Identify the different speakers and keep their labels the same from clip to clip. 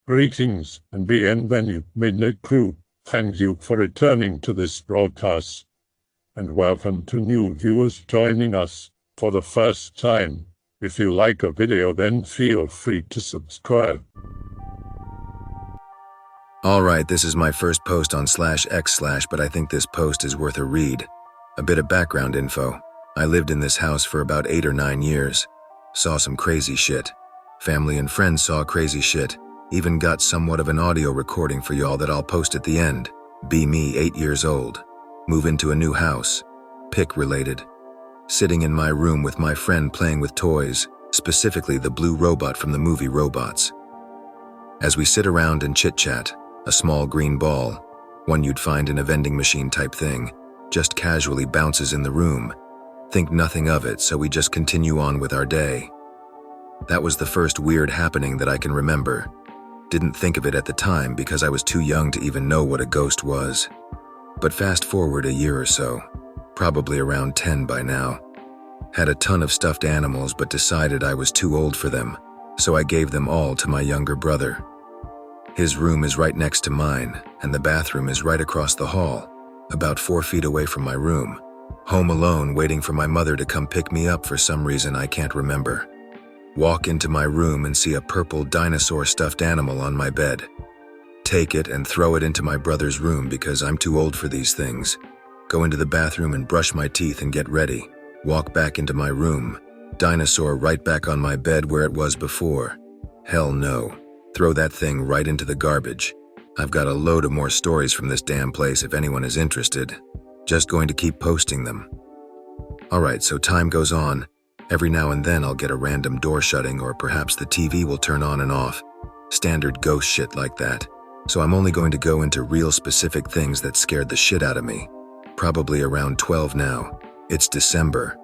Speaker 1: Greetings and bienvenue, Midnight Crew. Thank you for returning to this broadcast. And welcome to new viewers joining us for the first time. If you like a video, then feel free to subscribe.
Speaker 2: Alright, this is my first post on /x/, but I think this post is worth a read. A bit of background info. I lived in this house for about 8 or 9 years. Saw some crazy shit. Family and friends saw crazy shit. Even got somewhat of an audio recording for y'all that I'll post at the end. Be me, 8 years old. Move into a new house. Pick related. Sitting in my room with my friend playing with toys, specifically the blue robot from the movie Robots. As we sit around and chit-chat, a small green ball, one you'd find in a vending machine type thing, just casually bounces in the room. Think nothing of it, so we just continue on with our day. That was the first weird happening that I can remember. Didn't think of it at the time because I was too young to even know what a ghost was. But fast forward a year or so, probably around 10 by now. Had a ton of stuffed animals but decided I was too old for them, so I gave them all to my younger brother. His room is right next to mine, and the bathroom is right across the hall, about 4 feet away from my room. Home alone, waiting for my mother to come pick me up for some reason I can't remember. Walk into my room and see a purple dinosaur stuffed animal on my bed. Take it and throw it into my brother's room because I'm too old for these things. Go into the bathroom and brush my teeth and get ready. Walk back into my room. Dinosaur right back on my bed where it was before. Hell no. Throw that thing right into the garbage. I've got a load of more stories from this damn place if anyone is interested. Just going to keep posting them. Alright, so time goes on. Every now and then I'll get a random door shutting or perhaps the TV will turn on and off. Standard ghost shit like that. So I'm only going to go into real specific things that scared the shit out of me. Probably around 12 now. It's December.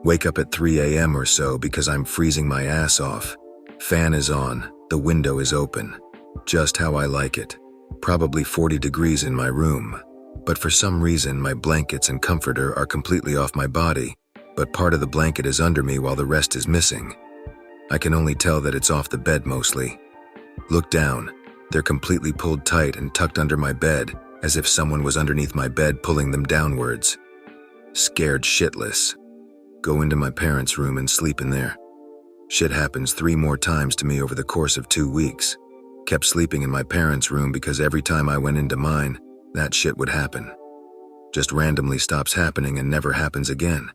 Speaker 2: Wake up at 3 a.m. or so because I'm freezing my ass off. Fan is on. The window is open. Just how I like it. Probably 40 degrees in my room. But for some reason my blankets and comforter are completely off my body. But part of the blanket is under me while the rest is missing. I can only tell that it's off the bed mostly. Look down. They're completely pulled tight and tucked under my bed, as if someone was underneath my bed pulling them downwards. Scared shitless. Go into my parents' room and sleep in there. Shit happens 3 more times to me over the course of 2 weeks. Kept sleeping in my parents' room because every time I went into mine, that shit would happen. Just randomly stops happening and never happens again.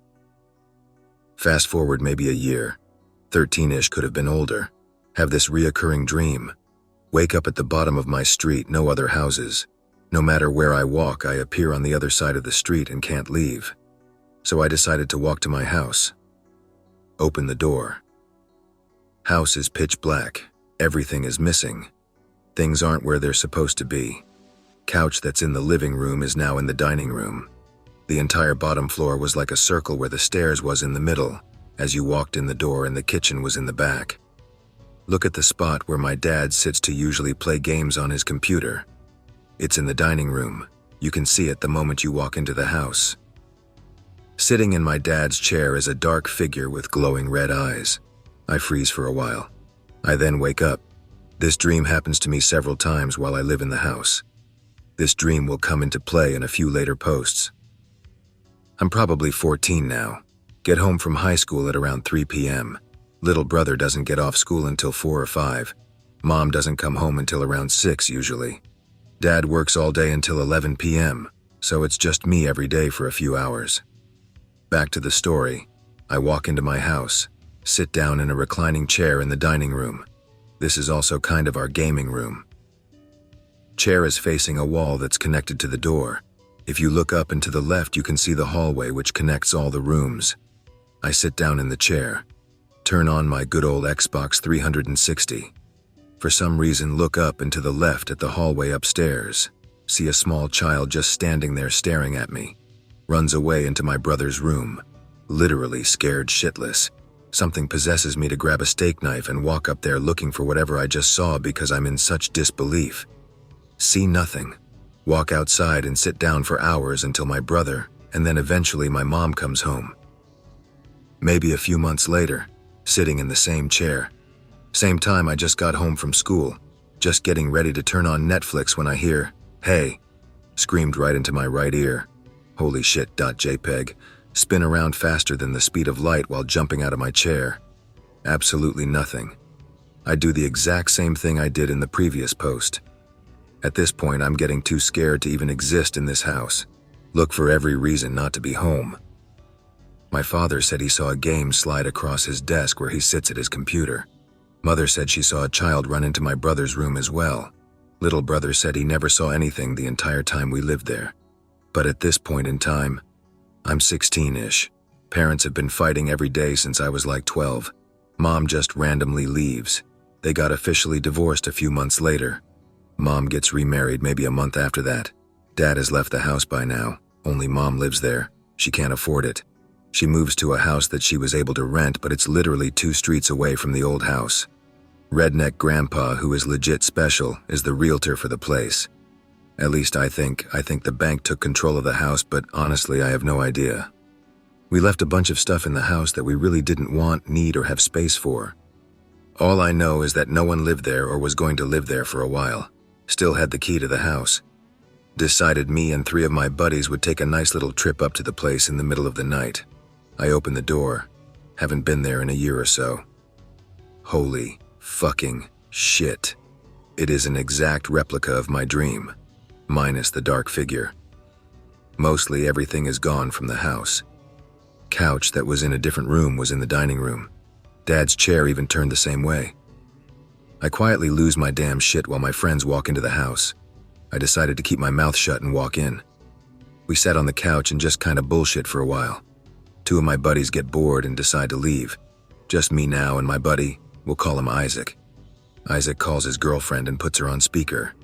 Speaker 2: Fast forward maybe a year, 13-ish, could have been older, have this reoccurring dream. Wake up at the bottom of my street, no other houses. No matter where I walk, I appear on the other side of the street and can't leave. So I decided to walk to my house. Open the door. House is pitch black, everything is missing. Things aren't where they're supposed to be. Couch that's in the living room is now in the dining room. The entire bottom floor was like a circle where the stairs was in the middle, as you walked in the door, and the kitchen was in the back. Look at the spot where my dad sits to usually play games on his computer. It's in the dining room. You can see it the moment you walk into the house. Sitting in my dad's chair is a dark figure with glowing red eyes. I freeze for a while. I then wake up. This dream happens to me several times while I live in the house. This dream will come into play in a few later posts. I'm probably 14 now. Get home from high school at around 3 p.m. Little brother doesn't get off school until 4 or 5. Mom doesn't come home until around 6 usually. Dad works all day until 11 p.m., so it's just me every day for a few hours. Back to the story. I walk into my house, sit down in a reclining chair in the dining room. This is also kind of our gaming room. Chair is facing a wall that's connected to the door. If you look up and to the left, you can see the hallway which connects all the rooms. I sit down in the chair, turn on my good old Xbox 360. For some reason, look up and to the left at the hallway upstairs. See a small child just standing there staring at me. Runs away into my brother's room. Literally scared shitless. Something possesses me to grab a steak knife and walk up there looking for whatever I just saw because I'm in such disbelief. See nothing. Walk outside and sit down for hours until my brother, and then eventually my mom comes home. Maybe a few months later, sitting in the same chair. Same time I just got home from school. Just getting ready to turn on Netflix when I hear, "Hey," screamed right into my right ear. Holy shit. JPEG. Spin around faster than the speed of light while jumping out of my chair. Absolutely nothing. I do the exact same thing I did in the previous post. At this point, I'm getting too scared to even exist in this house. Look for every reason not to be home. My father said he saw a game slide across his desk where he sits at his computer. Mother said she saw a child run into my brother's room as well. Little brother said he never saw anything the entire time we lived there. But at this point in time, I'm 16-ish. Parents have been fighting every day since I was like 12. Mom just randomly leaves. They got officially divorced a few months later. Mom gets remarried maybe a month after that. Dad has left the house by now. Only Mom lives there. She can't afford it. She moves to a house that she was able to rent, but it's literally 2 streets away from the old house. Redneck Grandpa, who is legit special, is the realtor for the place. At least I think the bank took control of the house, but honestly, I have no idea. We left a bunch of stuff in the house that we really didn't want, need, or have space for. All I know is that no one lived there or was going to live there for a while. Still had the key to the house. Decided me and 3 of my buddies would take a nice little trip up to the place in the middle of the night. I opened the door. Haven't been there in a year or so. Holy fucking shit. It is an exact replica of my dream. Minus the dark figure. Mostly everything is gone from the house. Couch that was in a different room was in the dining room. Dad's chair even turned the same way. I quietly lose my damn shit while my friends walk into the house. I decided to keep my mouth shut and walk in. We sat on the couch and just kinda bullshit for a while. 2 of my buddies get bored and decide to leave. Just me now and my buddy, we'll call him Isaac. Isaac calls his girlfriend and puts her on speaker.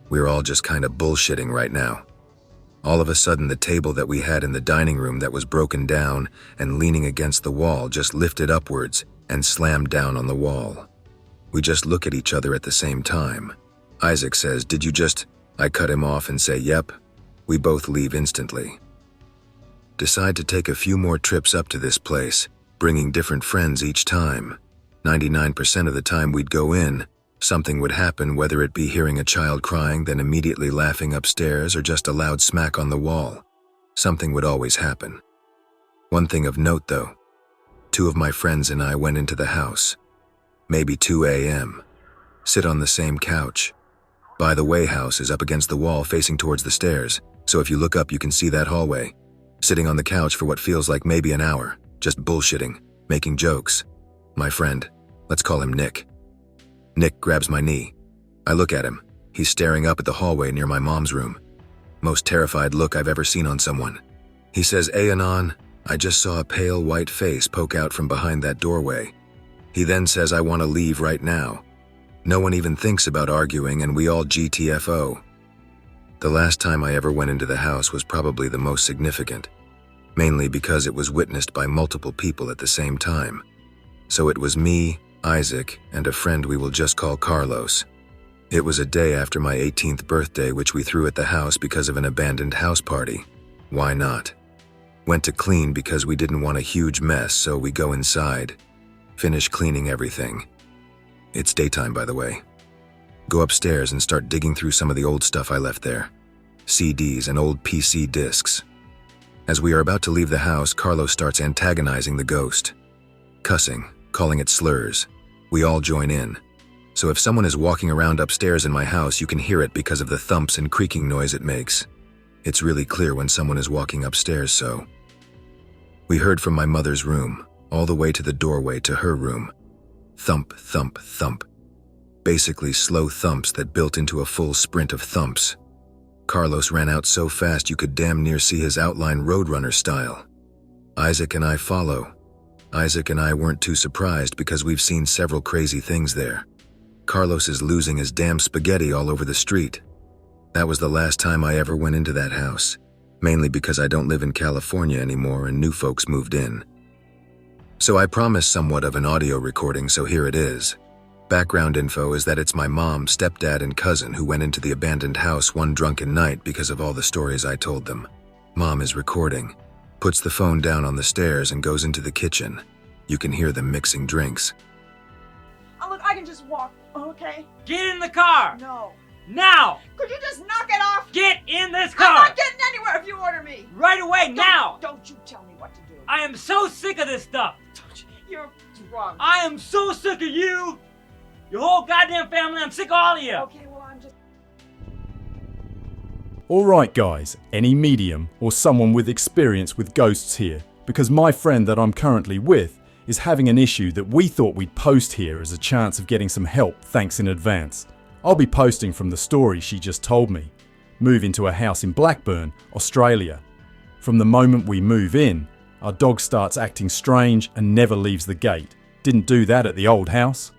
Speaker 2: We're all just kinda bullshitting right now. All of a sudden, the table that we had in the dining room that was broken down and leaning against the wall just lifted upwards and slammed down on the wall. We just look at each other at the same time. Isaac says, "Did you just..." I cut him off and say, "Yep." We both leave instantly. Decide to take a few more trips up to this place, bringing different friends each time. 99% of the time we'd go in, something would happen, whether it be hearing a child crying, then immediately laughing upstairs, or just a loud smack on the wall. Something would always happen. One thing of note though, 2 of my friends and I went into the house. Maybe 2 a.m. Sit on the same couch. By the way, house is up against the wall facing towards the stairs, so if you look up you can see that hallway. Sitting on the couch for what feels like maybe an hour, just bullshitting, making jokes. My friend, let's call him Nick. Nick grabs my knee. I look at him. He's staring up at the hallway near my mom's room. Most terrified look I've ever seen on someone. He says, "Hey, Anon, I just saw a pale white face poke out from behind that doorway." He then says, "I want to leave right now." No one even thinks about arguing and we all GTFO. The last time I ever went into the house was probably the most significant, mainly because it was witnessed by multiple people at the same time. So it was me, Isaac, and a friend we will just call Carlos. It was a day after my 18th birthday, which we threw at the house because of an abandoned house party. Why not? Went to clean because we didn't want a huge mess, so we go inside. Finish cleaning everything. It's daytime, by the way. Go upstairs and start digging through some of the old stuff I left there. CDs and old PC discs. As we are about to leave the house, Carlos starts antagonizing the ghost. Cussing, calling it slurs. We all join in. So if someone is walking around upstairs in my house, you can hear it because of the thumps and creaking noise it makes. It's really clear when someone is walking upstairs, so. We heard from my mother's room, all the way to the doorway to her room. Thump, thump, thump. Basically slow thumps that built into a full sprint of thumps. Carlos ran out so fast you could damn near see his outline Roadrunner style. Isaac and I follow. Isaac and I weren't too surprised because we've seen several crazy things there. Carlos is losing his damn spaghetti all over the street. That was the last time I ever went into that house, mainly because I don't live in California anymore and new folks moved in. So I promised somewhat of an audio recording, so here it is. Background info is that it's my mom, stepdad, and cousin who went into the abandoned house one drunken night because of all the stories I told them. Mom is recording, puts the phone down on the stairs and goes into the kitchen. You can hear them mixing drinks.
Speaker 3: Oh, look, I I can just walk, okay?
Speaker 4: Get in the car!
Speaker 3: No.
Speaker 4: Now!
Speaker 3: Could you just knock it off?
Speaker 4: Get in this car!
Speaker 3: I'm not getting anywhere if you order me.
Speaker 4: Right away, now!
Speaker 3: Don't you tell me what to do.
Speaker 4: I am so sick of this stuff!
Speaker 3: You're drunk.
Speaker 4: I am so sick of you! Your whole goddamn family, I'm sick of all of you!
Speaker 3: Okay, well, I'm just...
Speaker 5: Alright guys, any medium or someone with experience with ghosts here, because my friend that I'm currently with is having an issue that we thought we'd post here as a chance of getting some help, thanks in advance. I'll be posting from the story she just told me. Move into a house in Blackburn, Australia. From the moment we move in, our dog starts acting strange and never leaves the gate. Didn't do that at the old house.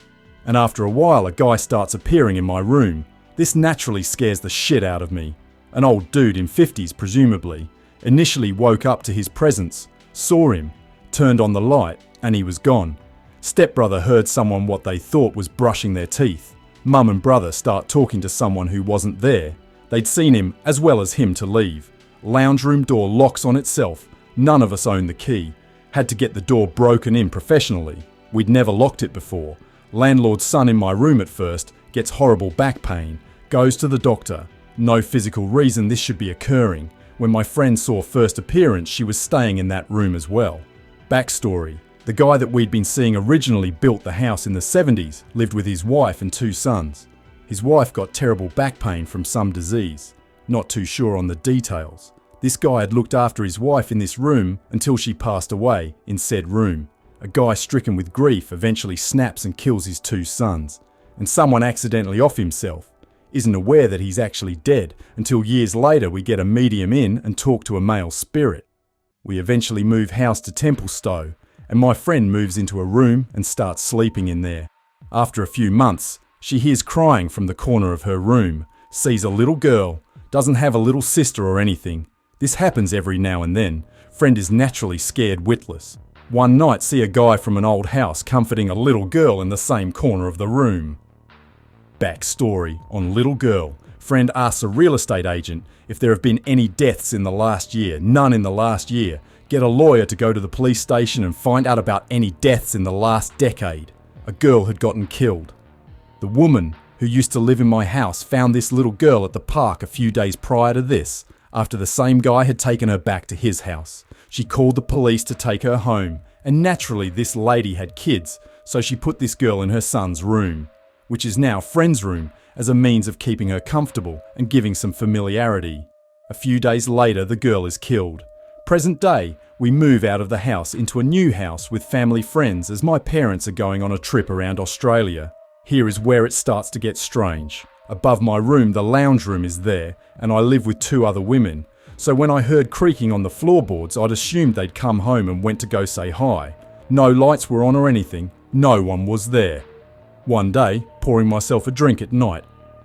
Speaker 5: And after a while, a guy starts appearing in my room. This naturally scares the shit out of me. An old dude in 50s presumably. Initially woke up to his presence, saw him, turned on the light, and he was gone. Stepbrother heard someone what they thought was brushing their teeth. Mum and brother start talking to someone who wasn't there. They'd seen him as well as him to leave. Lounge room door locks on itself. None of us owned the key. Had to get the door broken in professionally. We'd never locked it before. Landlord's son in my room at first gets horrible back pain. Goes to the doctor. No physical reason this should be occurring. When my friend saw first appearance, she was staying in that room as well. Backstory. The guy that we'd been seeing originally built the house in the 70s, lived with his wife and 2 sons. His wife got terrible back pain from some disease. Not too sure on the details. This guy had looked after his wife in this room until she passed away in said room. A guy stricken with grief eventually snaps and kills his 2 sons. And someone accidentally off himself. Isn't aware that he's actually dead until years later we get a medium in and talk to a male spirit. We eventually move house to Templestowe, and my friend moves into a room and starts sleeping in there. After a few months, she hears crying from the corner of her room, sees a little girl, doesn't have a little sister or anything. This happens every now and then. Friend is naturally scared witless. One night see a guy from an old house comforting a little girl in the same corner of the room. Backstory on little girl. Friend asks a real estate agent if there have been any deaths in the last year. None in the last year. Get a lawyer to go to the police station and find out about any deaths in the last decade. A girl had gotten killed. The woman who used to live in my house found this little girl at the park a few days prior to this, after the same guy had taken her back to his house. She called the police to take her home, and naturally this lady had kids, so she put this girl in her son's room, which is now friend's room, as a means of keeping her comfortable and giving some familiarity. A few days later the girl is killed. Present day, we move out of the house into a new house with family friends as my parents are going on a trip around Australia. Here is where it starts to get strange. Above my room, the lounge room is there, and I live with 2 other women. So when I heard creaking on the floorboards, I'd assumed they'd come home and went to go say hi. No lights were on or anything. No one was there. One day, pouring myself a drink at night,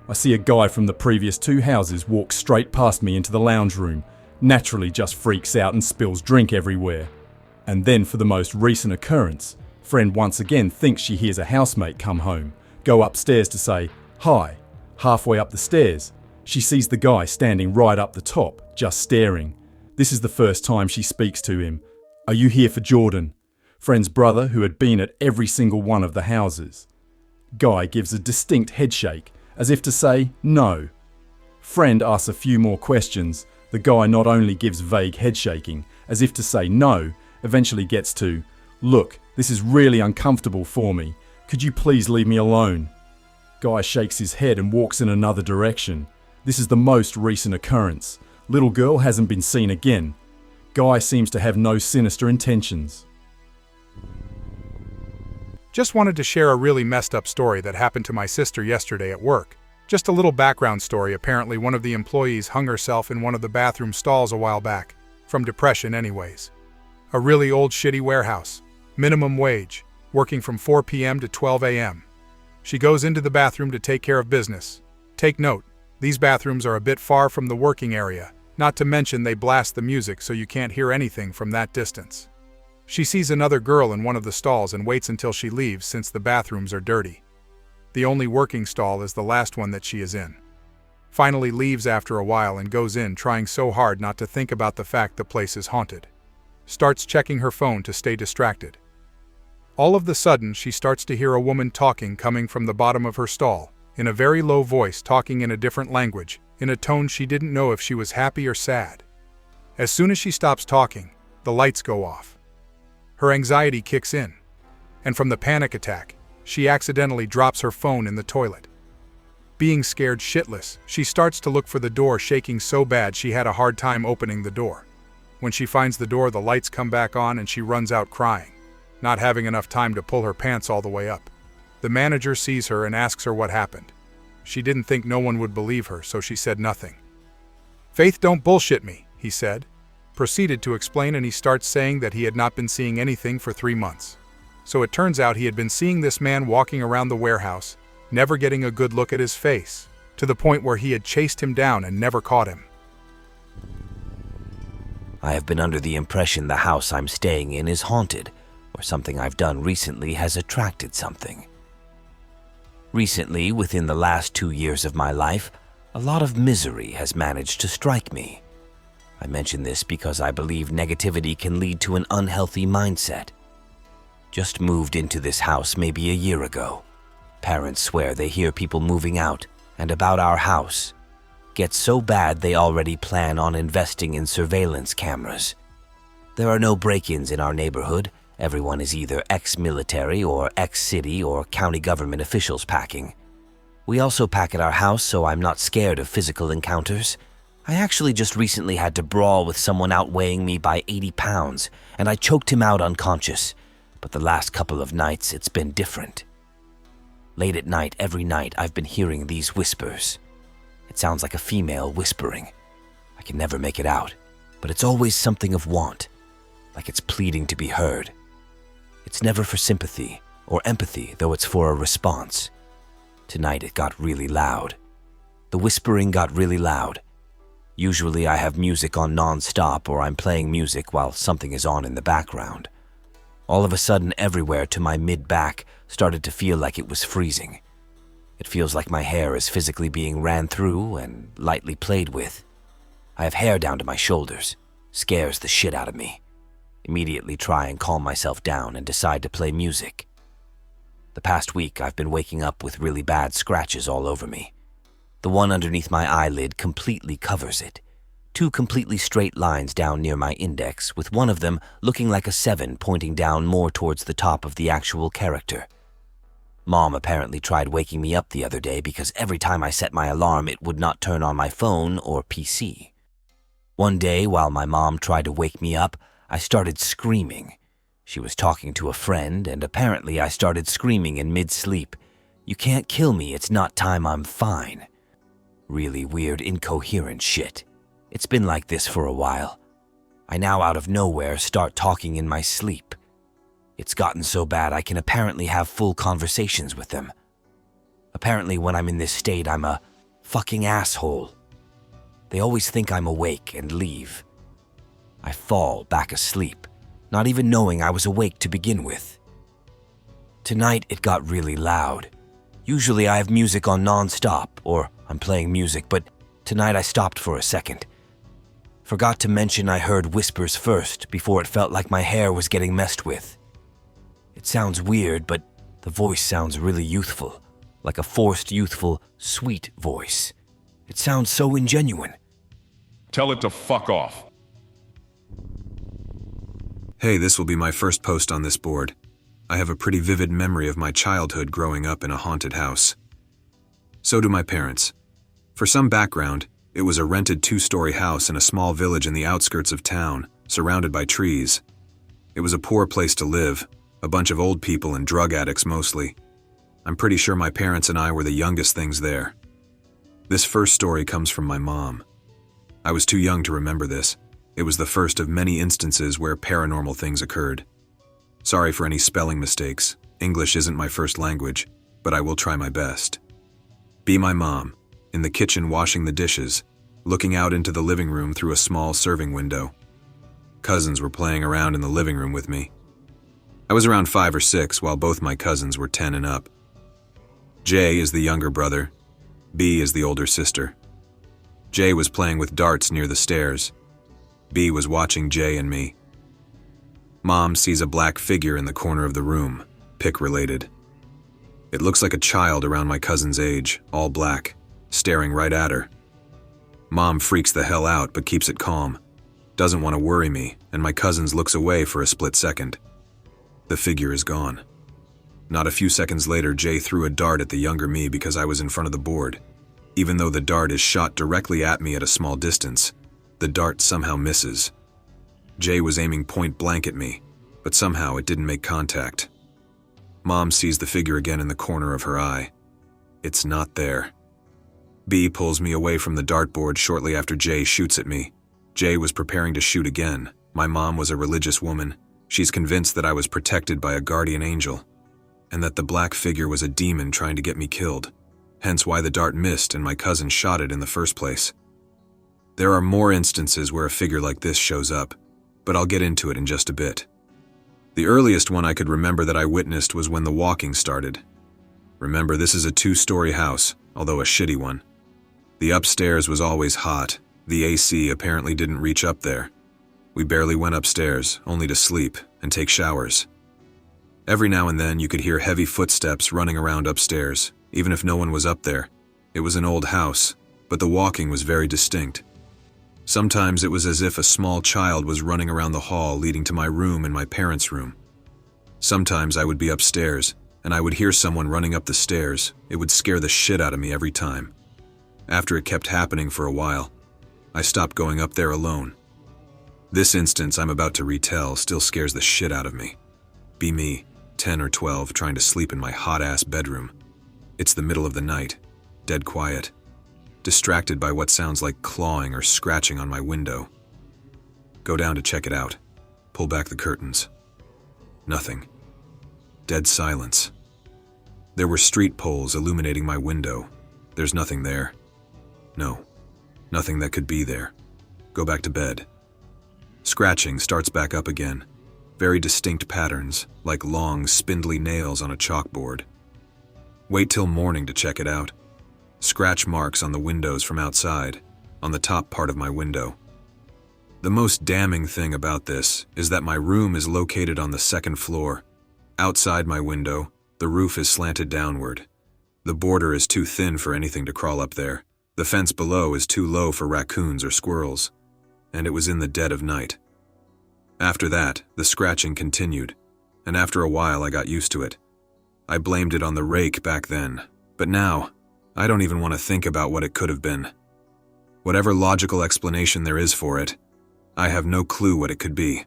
Speaker 5: I see a guy from the previous 2 houses walk straight past me into the lounge room. Naturally just freaks out and spills drink everywhere. And then for the most recent occurrence, friend once again thinks she hears a housemate come home, go upstairs to say hi. Halfway up the stairs, she sees the guy standing right up the top, just staring. This is the first time she speaks to him. Are you here for Jordan? Friend's brother who had been at every single one of the houses. Guy gives a distinct headshake, as if to say no. Friend asks a few more questions. The guy not only gives vague headshaking, as if to say no, eventually gets to, look, this is really uncomfortable for me. Could you please leave me alone? Guy shakes his head and walks in another direction. This is the most recent occurrence. Little girl hasn't been seen again. Guy seems to have no sinister intentions.
Speaker 6: Just wanted to share a really messed up story that happened to my sister yesterday at work. Just a little background story. Apparently one of the employees hung herself in one of the bathroom stalls a while back. From depression anyways. A really old shitty warehouse. Minimum wage. Working from 4 p.m. to 12 a.m. She goes into the bathroom to take care of business. Take note, these bathrooms are a bit far from the working area. Not to mention they blast the music so you can't hear anything from that distance. She sees another girl in one of the stalls and waits until she leaves since the bathrooms are dirty. The only working stall is the last one that she is in. Finally leaves after a while and goes in trying so hard not to think about the fact the place is haunted. Starts checking her phone to stay distracted. All of the sudden, she starts to hear a woman talking coming from the bottom of her stall, in a very low voice, talking in a different language, in a tone she didn't know if she was happy or sad. As soon as she stops talking, the lights go off. Her anxiety kicks in, and from the panic attack, she accidentally drops her phone in the toilet. Being scared shitless, she starts to look for the door, shaking so bad she had a hard time opening the door. When she finds the door, the lights come back on and she runs out crying, not having enough time to pull her pants all the way up. The manager sees her and asks her what happened. She didn't think no one would believe her, so she said nothing. "Faith, don't bullshit me," he said. Proceeded to explain, and he starts saying that he had not been seeing anything for 3 months. So it turns out he had been seeing this man walking around the warehouse, never getting a good look at his face, to the point where he had chased him down and never caught him.
Speaker 7: I have been under the impression the house I'm staying in is haunted, or something I've done recently has attracted something. Recently, within the last 2 years of my life, a lot of misery has managed to strike me. I mention this because I believe negativity can lead to an unhealthy mindset. Just moved into this house maybe a year ago. Parents swear they hear people moving out and about our house. Gets so bad they already plan on investing in surveillance cameras. There are no break-ins in our neighborhood. Everyone is either ex-military or ex-city or county government officials packing. We also pack at our house, so I'm not scared of physical encounters. I actually just recently had to brawl with someone outweighing me by 80 pounds, and I choked him out unconscious. But the last couple of nights, it's been different. Late at night, every night, I've been hearing these whispers. It sounds like a female whispering. I can never make it out, but it's always something of want, like it's pleading to be heard. It's never for sympathy or empathy, though it's for a response. Tonight it got really loud. The whispering got really loud. Usually I have music on non-stop, or I'm playing music while something is on in the background. All of a sudden, everywhere to my mid-back started to feel like it was freezing. It feels like my hair is physically being ran through and lightly played with. I have hair down to my shoulders. Scares the shit out of me. Immediately try and calm myself down and decide to play music. The past week, I've been waking up with really bad scratches all over me. The one underneath my eyelid completely covers it. 2 completely straight lines down near my index, with one of them looking like a 7 pointing down more towards the top of the actual character. Mom apparently tried waking me up the other day because every time I set my alarm, it would not turn on my phone or PC. One day, while my mom tried to wake me up, I started screaming. She was talking to a friend, and apparently I started screaming in mid-sleep. "You can't kill me, it's not time, I'm fine." Really weird, incoherent shit. It's been like this for a while. I now out of nowhere start talking in my sleep. It's gotten so bad I can apparently have full conversations with them. Apparently when I'm in this state, I'm a fucking asshole. They always think I'm awake and leave. I fall back asleep, not even knowing I was awake to begin with. Tonight it got really loud. Usually I have music on non-stop, or I'm playing music, but tonight I stopped for a second. Forgot to mention I heard whispers first before it felt like my hair was getting messed with. It sounds weird, but the voice sounds really youthful, like a forced youthful, sweet voice. It sounds so ingenuine.
Speaker 8: Tell it to fuck off.
Speaker 2: Hey, this will be my first post on this board. I have a pretty vivid memory of my childhood growing up in a haunted house. So do my parents. For some background, it was a rented 2-story house in a small village in the outskirts of town, surrounded by trees. It was a poor place to live, a bunch of old people and drug addicts mostly. I'm pretty sure my parents and I were the youngest things there. This first story comes from my mom. I was too young to remember this. It was the first of many instances where paranormal things occurred. Sorry for any spelling mistakes. English isn't my first language, but I will try my best. Be my mom, in the kitchen washing the dishes, looking out into the living room through a small serving window. Cousins were playing around in the living room with me. I was around 5 or 6, while both my cousins were 10 and up. J is the younger brother. B is the older sister. J was playing with darts near the stairs. B was watching J and me. Mom sees a black figure in the corner of the room, pick related. It looks like a child around my cousin's age, all black, staring right at her. Mom freaks the hell out but keeps it calm, doesn't want to worry me, and my cousin looks away for a split second. The figure is gone. Not a few seconds later, Jay threw a dart at the younger me because I was in front of the board. Even though the dart is shot directly at me at a small distance, the dart somehow misses. Jay was aiming point blank at me, but somehow it didn't make contact. Mom sees the figure again in the corner of her eye. It's not there. B pulls me away from the dartboard shortly after Jay shoots at me. Jay was preparing to shoot again. My mom was a religious woman. She's convinced that I was protected by a guardian angel, and that the black figure was a demon trying to get me killed, hence why the dart missed and my cousin shot it in the first place. There are more instances where a figure like this shows up, but I'll get into it in just a bit. The earliest one I could remember that I witnessed was when the walking started. Remember, this is a 2-story house, although a shitty one. The upstairs was always hot. The AC apparently didn't reach up there. We barely went upstairs, only to sleep and take showers. Every now and then you could hear heavy footsteps running around upstairs, even if no one was up there. It was an old house, but the walking was very distinct. Sometimes it was as if a small child was running around the hall leading to my room and my parents' room. Sometimes I would be upstairs, and I would hear someone running up the stairs. It would scare the shit out of me every time. After it kept happening for a while, I stopped going up there alone. This instance I'm about to retell still scares the shit out of me. Be me, 10 or 12, trying to sleep in my hot-ass bedroom. It's the middle of the night, dead quiet, distracted by what sounds like clawing or scratching on my window. Go down to check it out. Pull back the curtains. Nothing. Dead silence. There were street poles illuminating my window. There's nothing there. No, nothing that could be there. Go back to bed. Scratching starts back up again. Very distinct patterns, like long, spindly nails on a chalkboard. Wait till morning to check it out. Scratch marks on the windows from outside, on the top part of my window. The most damning thing about this is that my room is located on the 2nd floor. Outside my window, the roof is slanted downward. The border is too thin for anything to crawl up there. The fence below is too low for raccoons or squirrels. And it was in the dead of night. After that, the scratching continued, and after a while I got used to it. I blamed it on the rake back then, but now, I don't even want to think about what it could have been. Whatever logical explanation there is for it, I have no clue what it could be.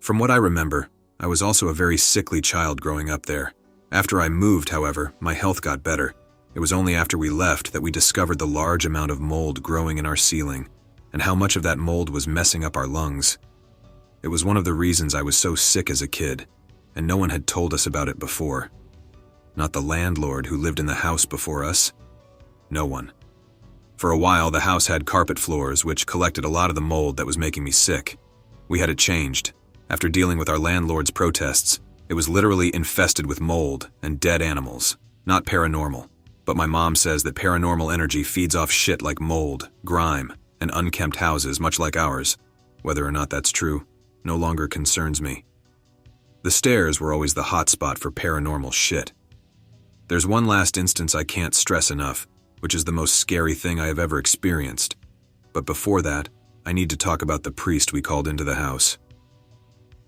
Speaker 2: From what I remember, I was also a very sickly child growing up there. After I moved, however, my health got better. It was only after we left that we discovered the large amount of mold growing in our ceiling, and how much of that mold was messing up our lungs. It was one of the reasons I was so sick as a kid, and no one had told us about it before. Not the landlord who lived in the house before us. No one. For a while, the house had carpet floors, which collected a lot of the mold that was making me sick. We had it changed. After dealing with our landlord's protests, it was literally infested with mold and dead animals. Not paranormal, but my mom says that paranormal energy feeds off shit like mold, grime, and unkempt houses, much like ours. Whether or not that's true no longer concerns me. The stairs were always the hotspot for paranormal shit. There's one last instance I can't stress enough, which is the most scary thing I have ever experienced. But before that, I need to talk about the priest we called into the house.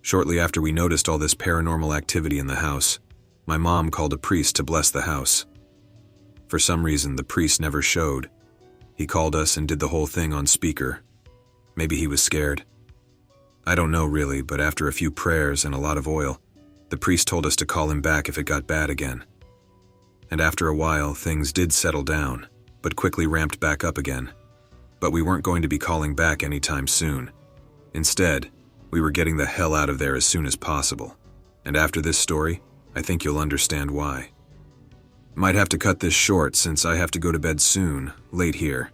Speaker 2: Shortly after we noticed all this paranormal activity in the house, my mom called a priest to bless the house. For some reason, the priest never showed. He called us and did the whole thing on speaker. Maybe he was scared. I don't know really, but after a few prayers and a lot of oil, the priest told us to call him back if it got bad again. And after a while, things did settle down, but quickly ramped back up again. But we weren't going to be calling back anytime soon. Instead, we were getting the hell out of there as soon as possible. And after this story, I think you'll understand why. Might have to cut this short since I have to go to bed soon, late here.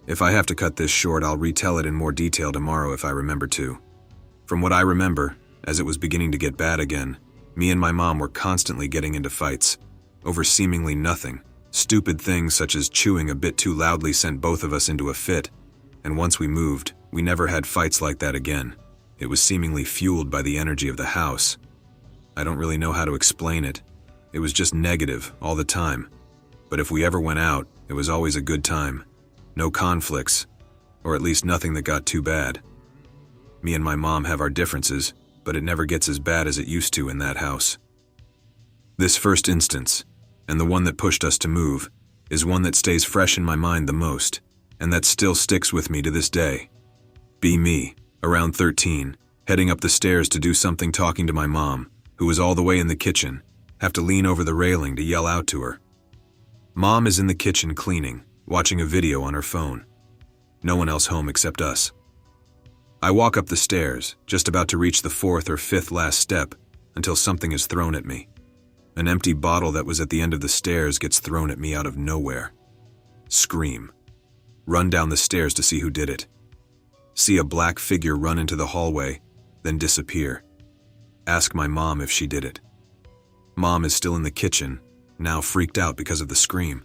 Speaker 2: If I have to cut this short, I'll retell it in more detail tomorrow if I remember to. From what I remember, as it was beginning to get bad again, me and my mom were constantly getting into fights, over seemingly nothing. Stupid things such as chewing a bit too loudly sent both of us into a fit, and once we moved, we never had fights like that again. It was seemingly fueled by the energy of the house. I don't really know how to explain it. It was just negative all the time. But if we ever went out, it was always a good time. No conflicts, or at least nothing that got too bad. Me and my mom have our differences, but it never gets as bad as it used to in that house. This first instance, and the one that pushed us to move, is one that stays fresh in my mind the most, and that still sticks with me to this day. Be me, around 13, heading up the stairs to do something, talking to my mom, who was all the way in the kitchen, have to lean over the railing to yell out to her. Mom is in the kitchen cleaning, watching a video on her phone. No one else home except us. I walk up the stairs, just about to reach the 4th or 5th last step, until something is thrown at me. An empty bottle that was at the end of the stairs gets thrown at me out of nowhere. Scream. Run down the stairs to see who did it. See a black figure run into the hallway, then disappear. Ask my mom if she did it. Mom is still in the kitchen, now freaked out because of the scream.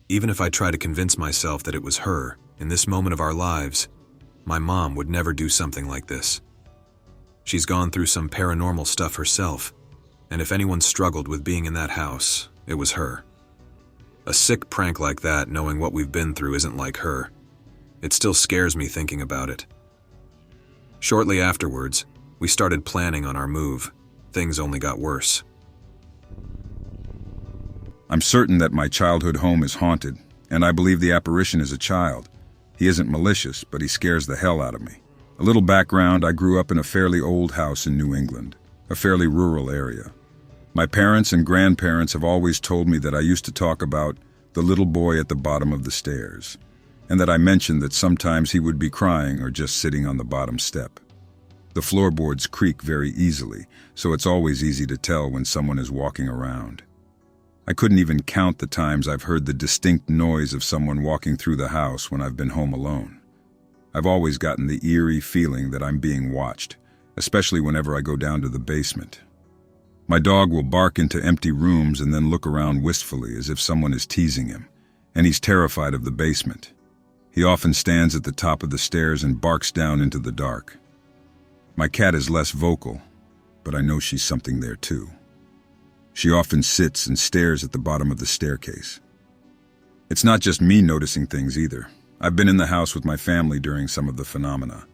Speaker 2: Even if I try to convince myself that it was her, in this moment of our lives, my mom would never do something like this. She's gone through some paranormal stuff herself, and if anyone struggled with being in that house, it was her. A sick prank like that, knowing what we've been through, isn't like her. It still scares me thinking about it. Shortly afterwards, we started planning on our move. Things only got worse.
Speaker 9: I'm certain that my childhood home is haunted, and I believe the apparition is a child. He isn't malicious, but he scares the hell out of me. A little background: I grew up in a fairly old house in New England, a fairly rural area. My parents and grandparents have always told me that I used to talk about the little boy at the bottom of the stairs, and that I mentioned that sometimes he would be crying or just sitting on the bottom step. The floorboards creak very easily, so it's always easy to tell when someone is walking around. I couldn't even count the times I've heard the distinct noise of someone walking through the house when I've been home alone. I've always gotten the eerie feeling that I'm being watched, especially whenever I go down to the basement. My dog will bark into empty rooms and then look around wistfully as if someone is teasing him, and he's terrified of the basement. He often stands at the top of the stairs and barks down into the dark. My cat is less vocal, but I know she's something there too. She often sits and stares at the bottom of the staircase. It's not just me noticing things either. I've been in the house with my family during some of the phenomena.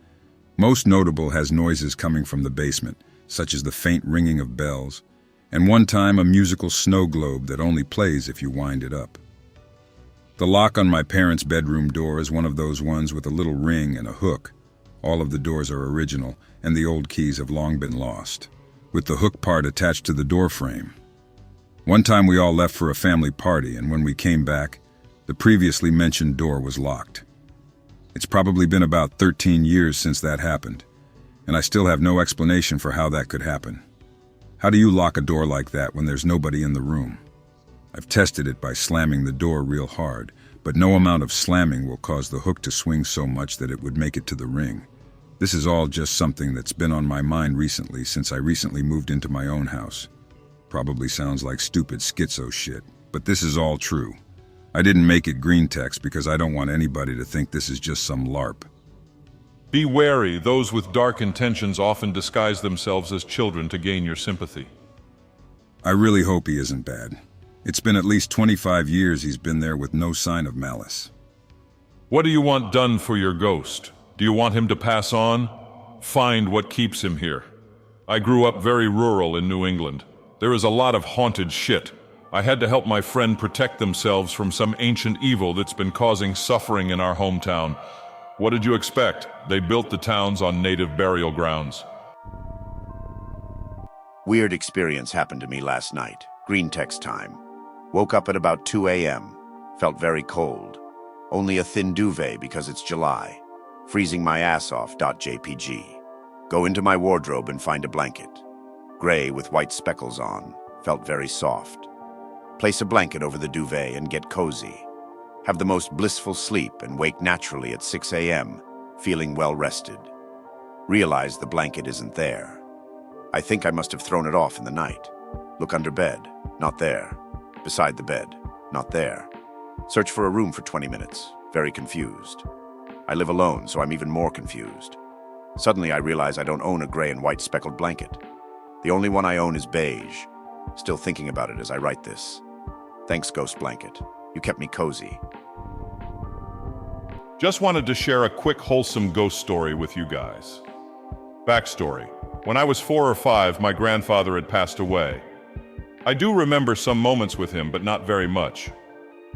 Speaker 9: Most notable has noises coming from the basement, such as the faint ringing of bells, and one time a musical snow globe that only plays if you wind it up. The lock on my parents' bedroom door is one of those ones with a little ring and a hook. All of the doors are original, and the old keys have long been lost, with the hook part attached to the door frame. One time we all left for a family party, and when we came back, the previously mentioned door was locked. It's probably been about 13 years since that happened, and I still have no explanation for how that could happen. How do you lock a door like that when there's nobody in the room? I've tested it by slamming the door real hard, but no amount of slamming will cause the hook to swing so much that it would make it to the ring. This is all just something that's been on my mind recently since I recently moved into my own house. Probably sounds like stupid schizo shit, but this is all true. I didn't make it Greentext because I don't want anybody to think this is just some LARP.
Speaker 8: Be wary, those with dark intentions often disguise themselves as children to gain your sympathy.
Speaker 9: I really hope he isn't bad. It's been at least 25 years he's been there with no sign of malice.
Speaker 8: What do you want done for your ghost? Do you want him to pass on? Find what keeps him here. I grew up very rural in New England. There is a lot of haunted shit. I had to help my friend protect themselves from some ancient evil that's been causing suffering in our hometown. What did you expect? They built the towns on native burial grounds.
Speaker 10: Weird experience happened to me last night. Greentext time. Woke up at about 2 a.m. Felt very cold. Only a thin duvet because it's July. Freezing my ass off. .jpg. Go into my wardrobe and find a blanket. Gray with white speckles on. Felt very soft. Place a blanket over the duvet and get cozy. Have the most blissful sleep and wake naturally at 6 a.m., feeling well rested. Realize the blanket isn't there. I think I must have thrown it off in the night. Look under bed. Not there. Beside the bed. Not there. Search for a room for 20 minutes. Very confused. I live alone, so I'm even more confused. Suddenly I realize I don't own a gray and white speckled blanket. The only one I own is beige. Still thinking about it as I write this. Thanks, Ghost Blanket. You kept me cozy.
Speaker 8: Just wanted to share a quick wholesome ghost story with you guys. Backstory. When I was 4 or 5, my grandfather had passed away. I do remember some moments with him, but not very much.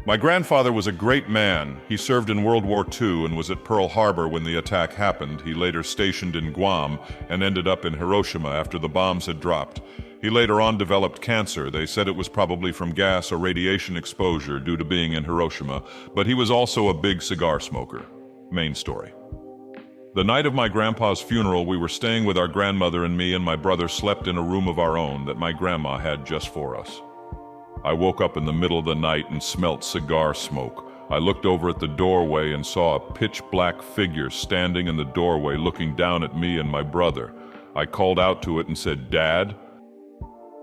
Speaker 8: My grandfather was a great man. He served in World War II and was at Pearl Harbor when the attack happened. He later stationed in Guam and ended up in Hiroshima after the bombs had dropped. He later on developed cancer. They said it was probably from gas or radiation exposure due to being in Hiroshima, but he was also a big cigar smoker. Main story. The night of my grandpa's funeral, we were staying with our grandmother, and me and my brother slept in a room of our own that my grandma had just for us. I woke up in the middle of the night and smelt cigar smoke. I looked over at the doorway and saw a pitch-black figure standing in the doorway looking down at me and my brother. I called out to it and said, "Dad?"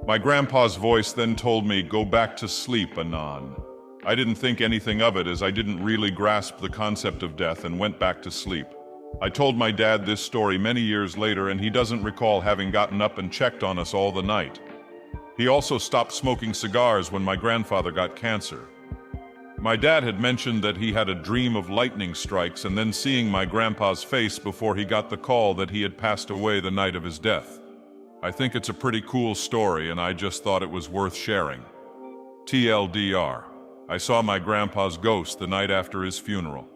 Speaker 8: My grandpa's voice then told me, "Go back to sleep, Anon." I didn't think anything of it, as I didn't really grasp the concept of death, and went back to sleep. I told my dad this story many years later, and he doesn't recall having gotten up and checked on us all the night. He also stopped smoking cigars when my grandfather got cancer. My dad had mentioned that he had a dream of lightning strikes and then seeing my grandpa's face before he got the call that he had passed away the night of his death. I think it's a pretty cool story, and I just thought it was worth sharing. TLDR. I saw my grandpa's ghost the night after his funeral.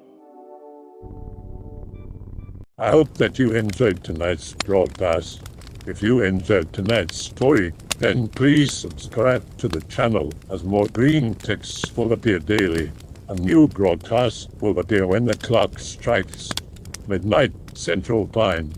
Speaker 1: I hope that you enjoyed tonight's broadcast. If you enjoyed tonight's story, then please subscribe to the channel, as more Greentext will appear daily. A new broadcast will appear when the clock strikes midnight Central Time.